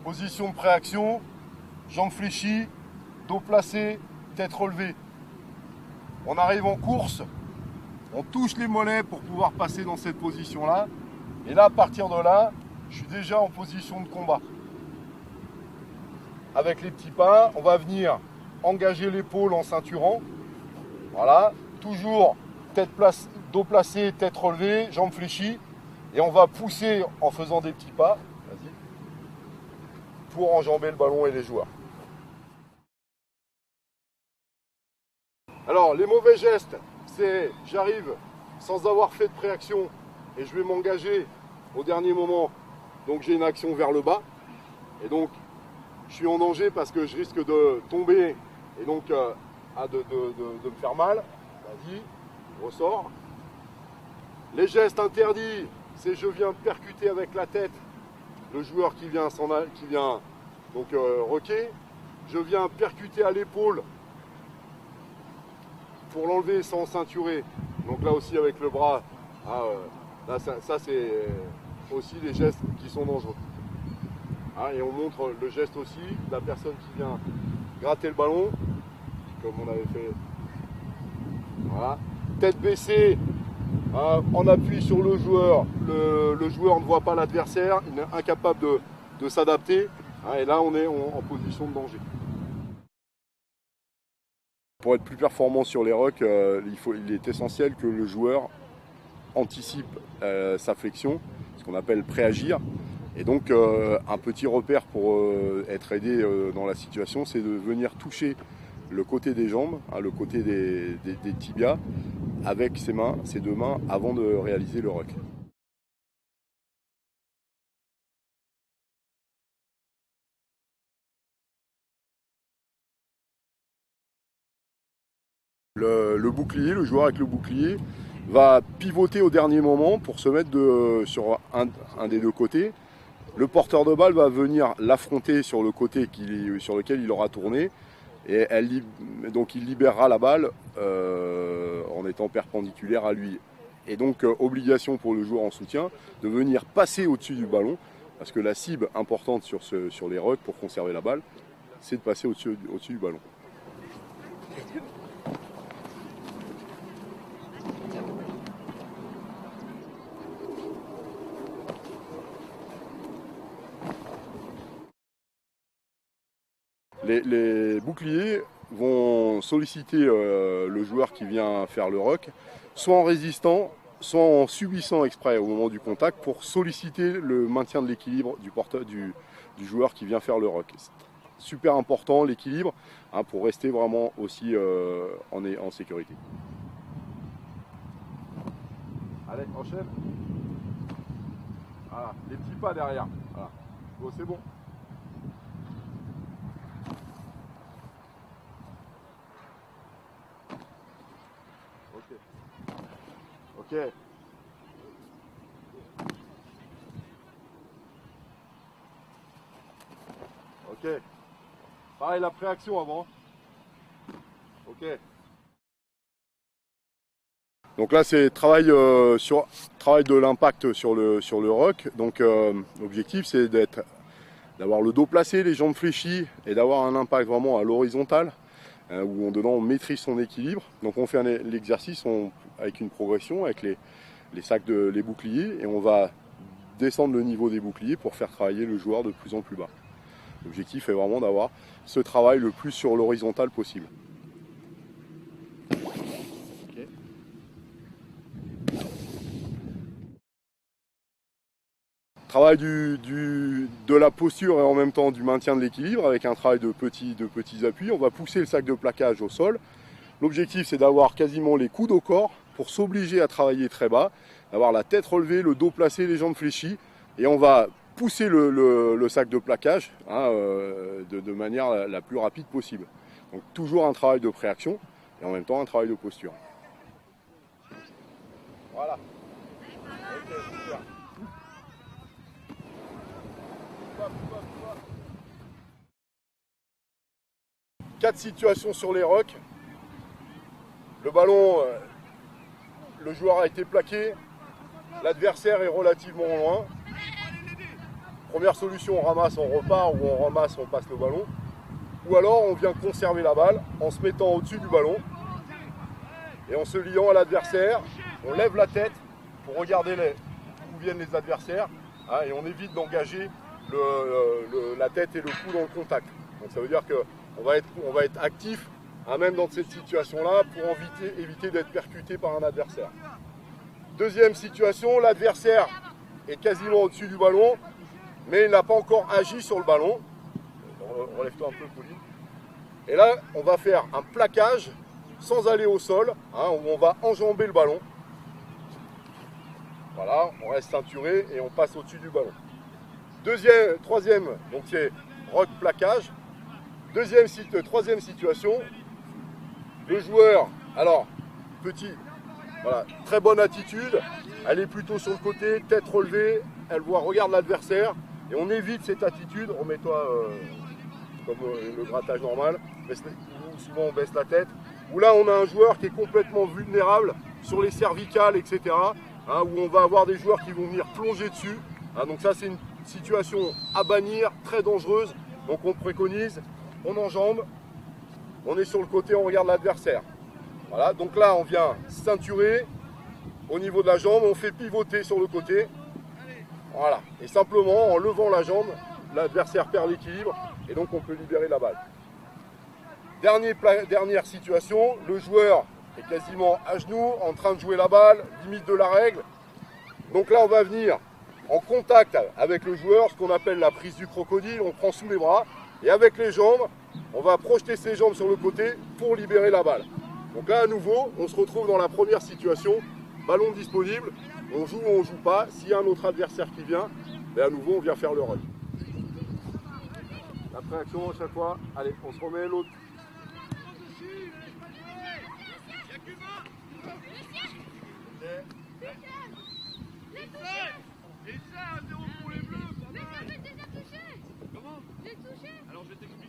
Position de préaction, jambes fléchies, dos placé, tête relevée. On arrive en course, on touche les mollets pour pouvoir passer dans cette position-là. Et là, à partir de là, je suis déjà en position de combat. Avec les petits pas, on va venir engager l'épaule en ceinturant. Voilà, toujours dos placé, tête relevée, jambes fléchies. Et on va pousser en faisant des petits pas. Vas-y. Pour enjamber le ballon et les joueurs. Alors, les mauvais gestes, c'est j'arrive sans avoir fait de préaction et je vais m'engager au dernier moment. Donc j'ai une action vers le bas. Et donc, je suis en danger parce que je risque de tomber et donc de me faire mal. Vas-y, ressort. Les gestes interdits, c'est je viens percuter avec la tête le joueur qui vient donc roquer. Je viens percuter à l'épaule pour l'enlever sans ceinturer. Donc là aussi avec le bras, là, ça c'est aussi des gestes qui sont dangereux. Et on montre le geste aussi de la personne qui vient gratter le ballon, comme on avait fait. Voilà. Tête baissée, en appui sur le joueur. Le joueur ne voit pas l'adversaire, il est incapable de s'adapter. Et là, on est en position de danger. Pour être plus performant sur les rucks, il est essentiel que le joueur anticipe sa flexion, ce qu'on appelle préagir. Et donc un petit repère pour être aidé dans la situation, c'est de venir toucher le côté des jambes, le côté des tibias, avec ses deux mains, avant de réaliser le ruck. Le bouclier, le joueur avec le bouclier, va pivoter au dernier moment pour se mettre sur un des deux côtés. Le porteur de balle va venir l'affronter sur le côté sur lequel il aura tourné. Et donc il libérera la balle en étant perpendiculaire à lui. Et donc obligation pour le joueur en soutien de venir passer au-dessus du ballon, parce que la cible importante sur les rucks pour conserver la balle, c'est de passer au-dessus du ballon. Les boucliers vont solliciter le joueur qui vient faire le ruck, soit en résistant, soit en subissant exprès au moment du contact pour solliciter le maintien de l'équilibre du joueur qui vient faire le ruck. C'est super important l'équilibre pour rester vraiment aussi en sécurité. Allez, enchaîne. Voilà, les petits pas derrière. Voilà. Bon, c'est bon. Ok. Ok. Pareil, la préaction avant. Ok. Donc là, c'est travail de l'impact sur le ruck. Donc l'objectif, c'est d'avoir le dos placé, les jambes fléchies et d'avoir un impact vraiment à l'horizontale, où dedans on maîtrise son équilibre. Donc on fait l'exercice avec une progression, avec les boucliers, et on va descendre le niveau des boucliers pour faire travailler le joueur de plus en plus bas. L'objectif est vraiment d'avoir ce travail le plus sur l'horizontale possible. Okay. Travail de la posture et en même temps du maintien de l'équilibre avec un travail de petits appuis. On va pousser le sac de plaquage au sol. L'objectif, c'est d'avoir quasiment les coudes au corps pour s'obliger à travailler très bas, d'avoir la tête relevée, le dos placé, les jambes fléchies, et on va pousser le sac de plaquage de manière la plus rapide possible. Donc toujours un travail de préaction et en même temps un travail de posture. Voilà. Ok, super. 4 situations sur les rucks. Le ballon, le joueur a été plaqué, l'adversaire est relativement loin. Première solution, on ramasse, on repart, ou on ramasse, on passe le ballon. Ou alors on vient conserver la balle en se mettant au-dessus du ballon et en se liant à l'adversaire. On lève la tête pour regarder où viennent les adversaires, hein, et on évite d'engager la tête et le cou dans le contact. Donc ça veut dire qu'on va être actif, hein, même dans cette situation-là, pour éviter d'être percuté par un adversaire. Deuxième situation, l'adversaire est quasiment au-dessus du ballon, mais il n'a pas encore agi sur le ballon. Relève-toi un peu, Pauline. Et là, on va faire un plaquage sans aller au sol, hein, où on va enjamber le ballon. Voilà, on reste ceinturé et on passe au-dessus du ballon. Troisième, donc c'est rock plaquage. Troisième situation, le joueur, alors, voilà, très bonne attitude, elle est plutôt sur le côté, tête relevée, regarde l'adversaire, et on évite cette attitude, remets-toi comme le grattage normal, souvent on baisse la tête, où là on a un joueur qui est complètement vulnérable sur les cervicales, etc., hein, où on va avoir des joueurs qui vont venir plonger dessus, hein, donc ça c'est une situation à bannir, très dangereuse, donc on préconise, on enjambe, on est sur le côté, on regarde l'adversaire. Voilà, donc là on vient ceinturer au niveau de la jambe, on fait pivoter sur le côté, voilà, et simplement en levant la jambe, l'adversaire perd l'équilibre et donc on peut libérer la balle. Dernière situation, le joueur est quasiment à genoux, en train de jouer la balle, limite de la règle. Donc là on va venir en contact avec le joueur, ce qu'on appelle la prise du crocodile, on prend sous les bras et avec les jambes, on va projeter ses jambes sur le côté pour libérer la balle. Donc là à nouveau, on se retrouve dans la première situation, ballon disponible, on joue ou on ne joue pas, s'il y a un autre adversaire qui vient, et à nouveau on vient faire le run. La préaction à chaque fois, allez, on se remet l'autre. Et ça, 1-0 pour les Bleus, pas mal. Mais ça fait déjà touché. Comment? J'ai touché. Alors je vais t'expliquer.